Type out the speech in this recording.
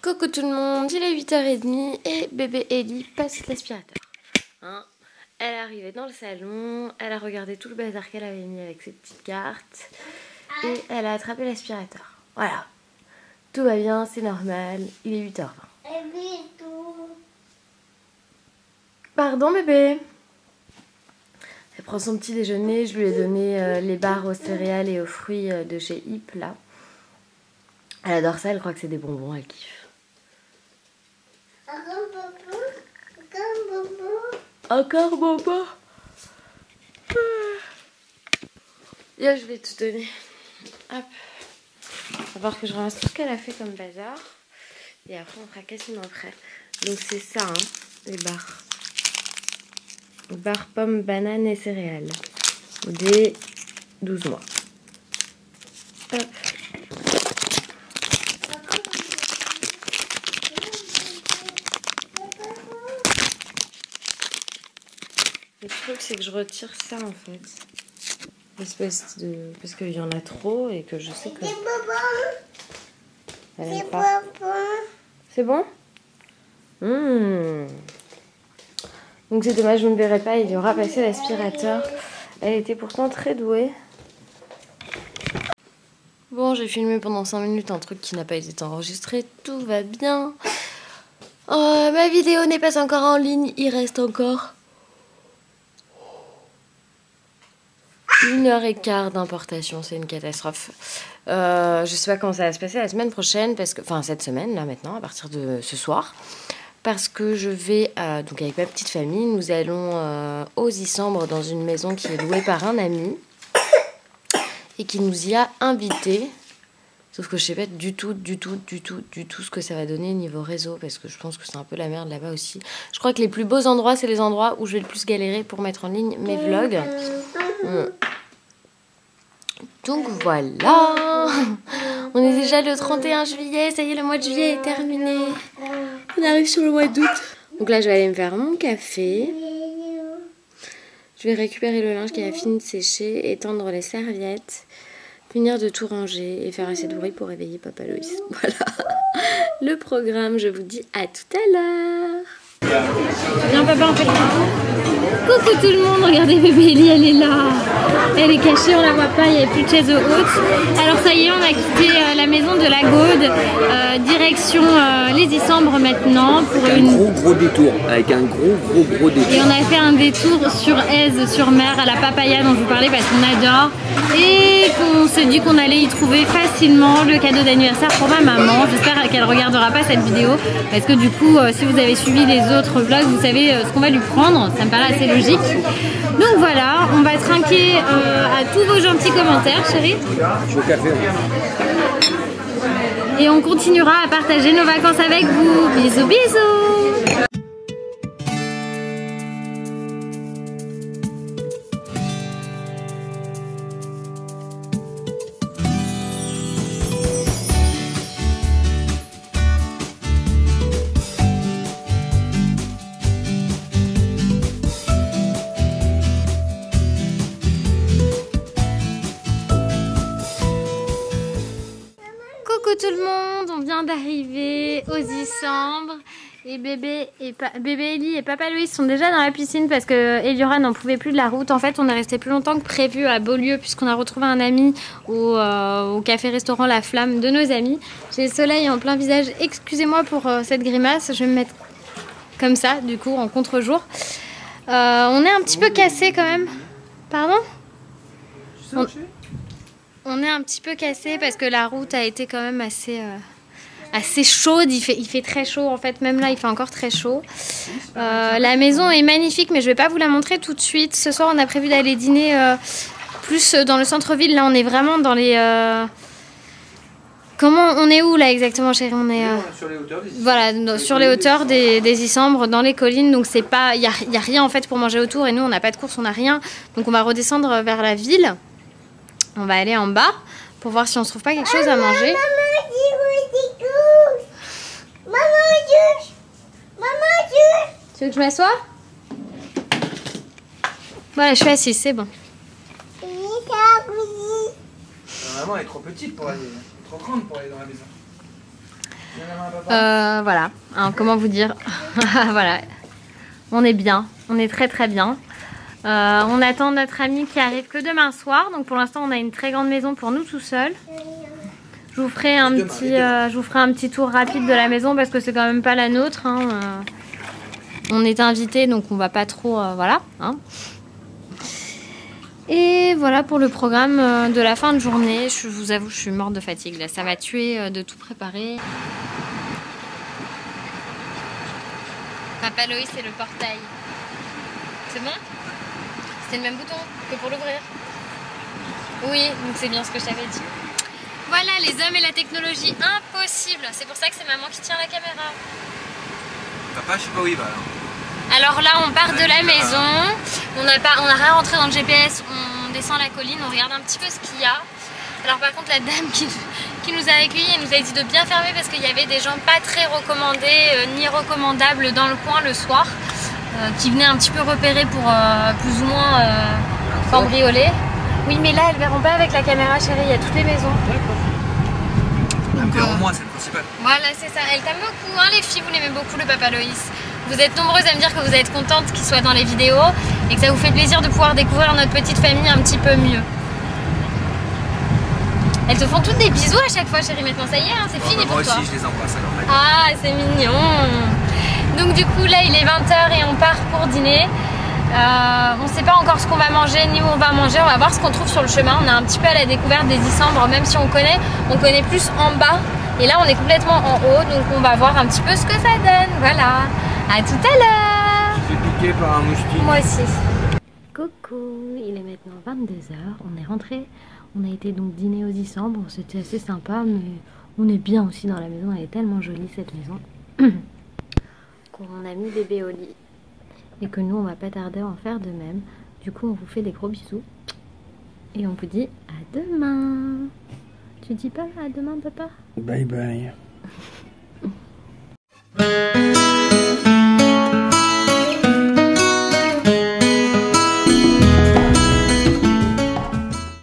Coucou tout le monde, il est 8h30 et bébé Ellie passe l'aspirateur. Hein, elle est arrivée dans le salon, elle a regardé tout le bazar qu'elle avait mis avec ses petites cartes et elle a attrapé l'aspirateur. Voilà, tout va bien, c'est normal, il est 8h20. Pardon bébé. Elle prend son petit déjeuner, je lui ai donné les barres aux céréales et aux fruits de chez Yip là. Elle adore ça, elle croit que c'est des bonbons, elle kiffe. Encore bobo. Et là, je vais tout donner. Hop. À voir que je ramasse tout ce qu'elle a fait comme bazar. Et après, on fera quasiment prêt. Donc, c'est ça, hein, les barres. Barres, pommes, bananes et céréales. Des 12 mois. Hop. Le truc, c'est que je retire ça en fait. Espèce de. Parce qu'il y en a trop et que je sais que. C'est bon? Donc c'est dommage, vous ne verrez pas, il y aura passé l'aspirateur. Elle était pourtant très douée. Bon, j'ai filmé pendant 5 minutes un truc qui n'a pas été enregistré. Tout va bien. Oh, ma vidéo n'est pas encore en ligne. Il reste encore 1h15 d'importation, c'est une catastrophe. Je sais pas comment ça va se passer la semaine prochaine, parce que, enfin cette semaine là maintenant, à partir de ce soir, parce que je vais donc avec ma petite famille, nous allons aux Issambres dans une maison qui est louée par un ami et qui nous y a invités. Sauf que je sais pas du tout ce que ça va donner niveau réseau, parce que je pense que c'est un peu la merde là-bas aussi. Je crois que les plus beaux endroits, c'est les endroits où je vais le plus galérer pour mettre en ligne mes vlogs. Donc voilà, on est déjà le 31 juillet, ça y est, le mois de juillet est terminé. On arrive sur le mois d'août. Donc là, je vais aller me faire mon café. Je vais récupérer le linge qui a fini de sécher, étendre les serviettes, finir de tout ranger et faire assez de bruit pour réveiller Papa Loïs. Voilà le programme, je vous dis à tout à l'heure. Viens papa, on fait le coucou tout le monde, regardez bébé Ellie, elle est là. Elle est cachée, on la voit pas, il n'y avait plus de chaise haute. Alors ça y est, on a quitté la maison de la Gaude, direction les Issambres maintenant. Pour un gros détour, avec un gros détour. Et on a fait un détour sur Aise-sur-Mer, à la papaya dont je vous parlais parce qu'on adore. Et qu'on s'est dit qu'on allait y trouver facilement le cadeau d'anniversaire pour ma maman. J'espère qu'elle regardera pas cette vidéo, parce que du coup, si vous avez suivi les autres vlogs, vous savez ce qu'on va lui prendre. Ça me paraît assez logique. Donc voilà, on va trinquer à tous vos gentils commentaires, chérie. Je suis au café. Et on continuera à partager nos vacances avec vous. Bisous, bisous. Coucou tout le monde, on vient d'arriver aux Issambres et bébé Ellie et Papa Louis sont déjà dans la piscine parce que Eliora n'en pouvait plus de la route. En fait, on est resté plus longtemps que prévu à Beaulieu puisqu'on a retrouvé un ami au café-restaurant La Flamme de nos amis. J'ai le soleil en plein visage, excusez-moi pour cette grimace, je vais me mettre comme ça du coup en contre-jour. On est un petit peu cassé quand même. Pardon ? On est un petit peu cassé parce que la route a été quand même assez chaude. Il fait très chaud en fait, même là il fait encore très chaud. La maison est magnifique, mais je vais pas vous la montrer tout de suite. Ce soir on a prévu d'aller dîner plus dans le centre-ville. Là on est vraiment dans les... Comment on est où là exactement chérie? On est sur les hauteurs des voilà, sur les hauteurs des Issambres, dans les collines. Donc c'est pas, y a rien en fait pour manger autour et nous on n'a pas de course, on n'a rien. Donc on va redescendre vers la ville. On va aller en bas pour voir si on se trouve pas quelque chose à manger. Tu veux que je m'assoie? Voilà, je suis assise, c'est bon. Maman est trop petite pour aller, trop grande pour aller dans la maison. Voilà, hein, comment vous dire. Voilà, on est bien, on est très très bien. On attend notre ami qui arrive que demain soir. Donc pour l'instant on a une très grande maison pour nous tout seuls. Je vous ferai un petit tour rapide de la maison parce que c'est quand même pas la nôtre, hein. On est invité donc on va pas trop, voilà, hein. Et voilà pour le programme de la fin de journée. Je vous avoue, je suis morte de fatigue là, ça m'a tué de tout préparer. Papa Loïs, c'est le portail. C'est bon? C'est le même bouton que pour l'ouvrir. Oui, donc c'est bien ce que je t'avais dit. Voilà, les hommes et la technologie, impossible. C'est pour ça que c'est maman qui tient la caméra. Papa, je sais pas où il va là. Alors là, on part de la maison. On n'a rien rentré dans le GPS. On descend la colline, on regarde un petit peu ce qu'il y a. Alors par contre, la dame qui nous a accueillis, elle nous a dit de bien fermer parce qu'il y avait des gens pas très recommandés ni recommandables dans le coin le soir. Qui venaient un petit peu repérer pour plus ou moins cambrioler. Oui, mais là, elles verront pas avec la caméra, chérie, il y a toutes les maisons. Donc, au moins, c'est le principal. Voilà, c'est ça. Elle t'aime beaucoup, hein, les filles, vous l'aimez beaucoup, le Papa Loïs. Vous êtes nombreuses à me dire que vous êtes contentes qu'il soit dans les vidéos et que ça vous fait plaisir de pouvoir découvrir notre petite famille un petit peu mieux. Elles te font toutes des bisous à chaque fois, chérie, maintenant, ça y est, hein, c'est fini pour toi. Moi aussi, je les embrasse alors. Ah, c'est mignon. Donc du coup, là, il est 20 h et on part pour dîner. On ne sait pas encore ce qu'on va manger ni où on va manger. On va voir ce qu'on trouve sur le chemin. On est un petit peu à la découverte des Issambres, même si on connaît plus en bas. Et là, on est complètement en haut. Donc on va voir un petit peu ce que ça donne. Voilà. À tout à l'heure. Je suis piqué par un moustique. Moi aussi. Coucou, il est maintenant 22 h. On est rentré. On a été donc dîner aux Issambres. C'était assez sympa, mais on est bien aussi dans la maison. Elle est tellement jolie cette maison. On a mis bébé au lit et que nous on va pas tarder à en faire de même. Du coup on vous fait des gros bisous et on vous dit à demain. Tu dis pas à demain papa? Bye bye.